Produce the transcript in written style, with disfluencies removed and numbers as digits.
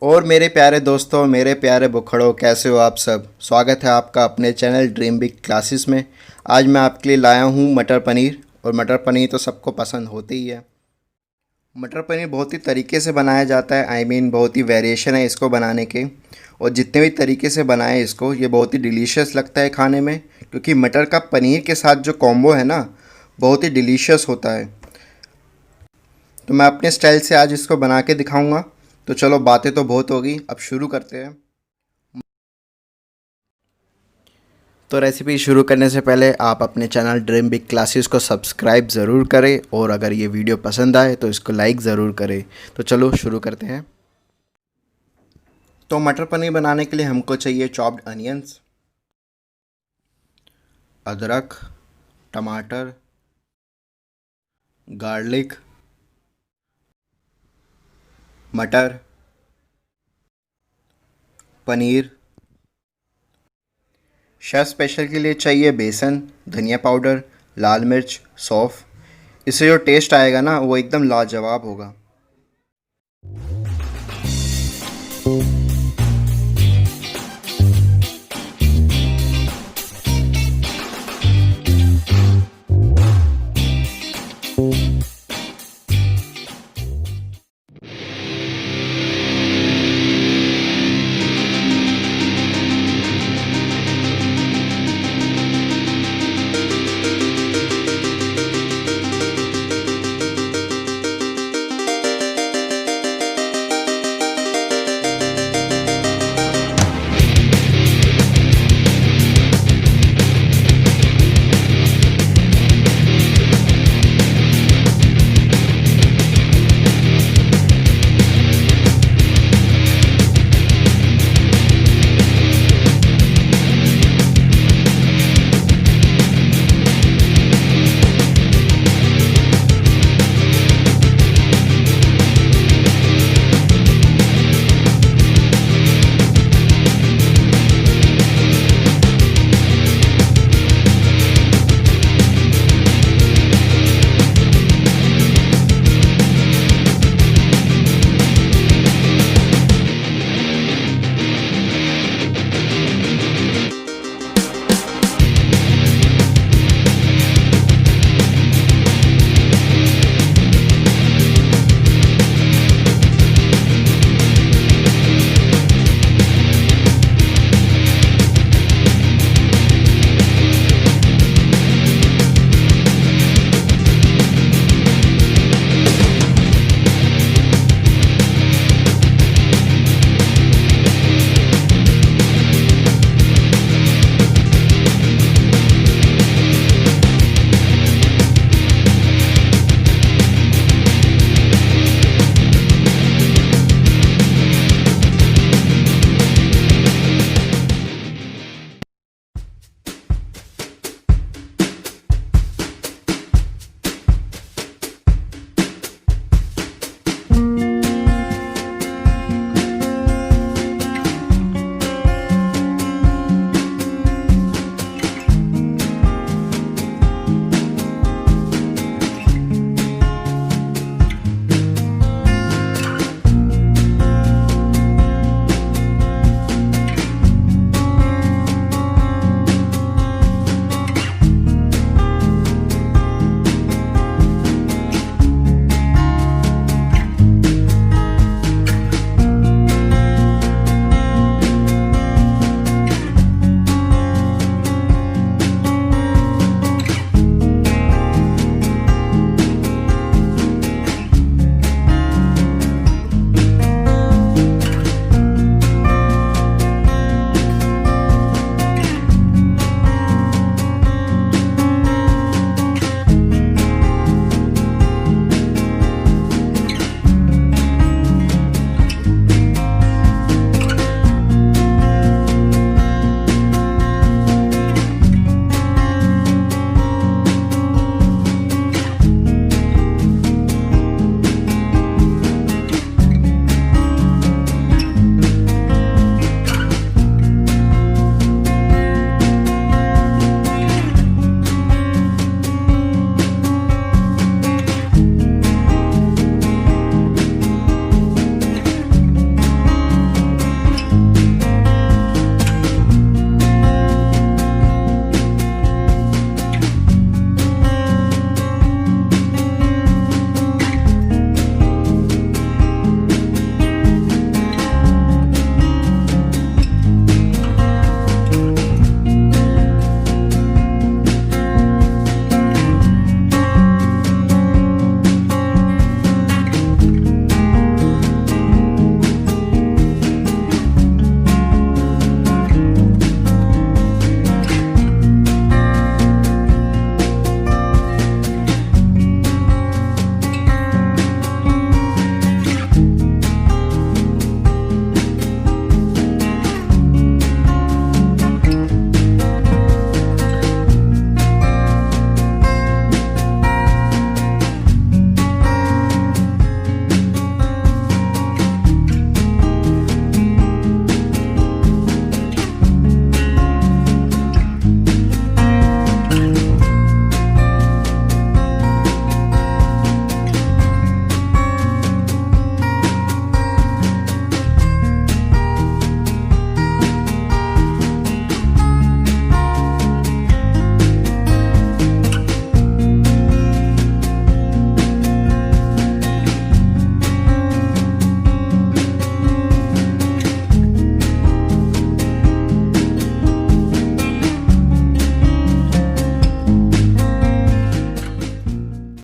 और मेरे प्यारे दोस्तों, मेरे प्यारे बुखड़ों, कैसे हो आप सब। स्वागत है आपका अपने चैनल ड्रीम बिग क्लासेस में। आज मैं आपके लिए लाया हूँ मटर पनीर। और मटर पनीर तो सबको पसंद होती ही है। मटर पनीर बहुत ही तरीके से बनाया जाता है। बहुत ही वेरिएशन है इसको बनाने के। और जितने भी तरीके से बनाएं इसको, ये बहुत ही डिलीशियस लगता है खाने में, क्योंकि मटर का पनीर के साथ जो कॉम्बो है ना, बहुत ही डिलीशियस होता है। तो मैं अपने स्टाइल से आज इसको बना के दिखाऊंगा। तो चलो, बातें तो बहुत होगी, अब शुरू करते हैं। तो रेसिपी शुरू करने से पहले आप अपने चैनल ड्रीम बिग क्लासेस को सब्सक्राइब ज़रूर करें, और अगर ये वीडियो पसंद आए तो इसको लाइक ज़रूर करें। तो चलो शुरू करते हैं। तो मटर पनीर बनाने के लिए हमको चाहिए चॉप्ड अनियंस, अदरक, टमाटर, गार्लिक, मटर, पनीर। शेफ़ स्पेशल के लिए चाहिए बेसन, धनिया पाउडर, लाल मिर्च, सौंफ। इससे जो टेस्ट आएगा ना, वो एकदम लाजवाब होगा।